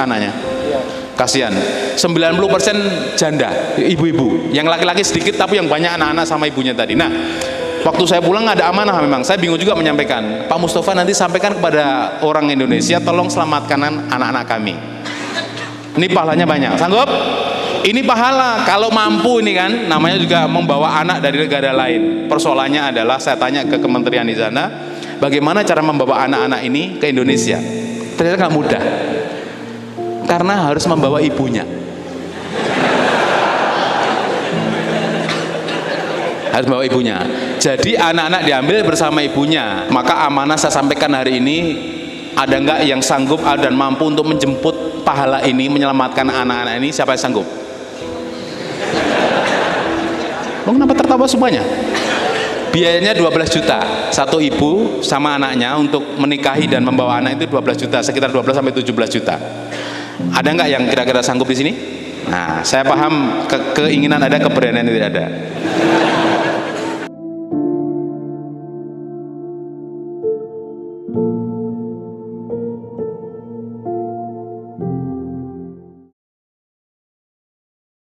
anaknya. Kasihan. 90% janda, ibu-ibu. Yang laki-laki sedikit tapi yang banyak anak-anak sama ibunya tadi. Nah, waktu saya pulang ada amanah memang. Saya bingung juga menyampaikan. Pak Mustafa nanti sampaikan kepada orang Indonesia, tolong selamatkan anak-anak kami. Ini pahalanya banyak. Sanggup? Ini pahala kalau mampu ini kan, namanya juga membawa anak dari negara lain. Persoalannya adalah saya tanya ke kementerian di sana, bagaimana cara membawa anak-anak ini ke Indonesia? Ternyata nggak mudah, karena harus membawa ibunya. Harus membawa ibunya. Jadi anak-anak diambil bersama ibunya. Maka amanah saya sampaikan hari ini, ada nggak yang sanggup dan mampu untuk menjemput pahala ini, menyelamatkan anak-anak ini? Siapa yang sanggup? Oh, kenapa tertawa semuanya? Biayanya 12 juta satu ibu sama anaknya untuk menikahi dan membawa anak itu 12 juta, sekitar 12 sampai 17 juta. Ada nggak yang kira-kira sanggup di sini? Nah, saya paham keinginan ada, keberanian tidak ada.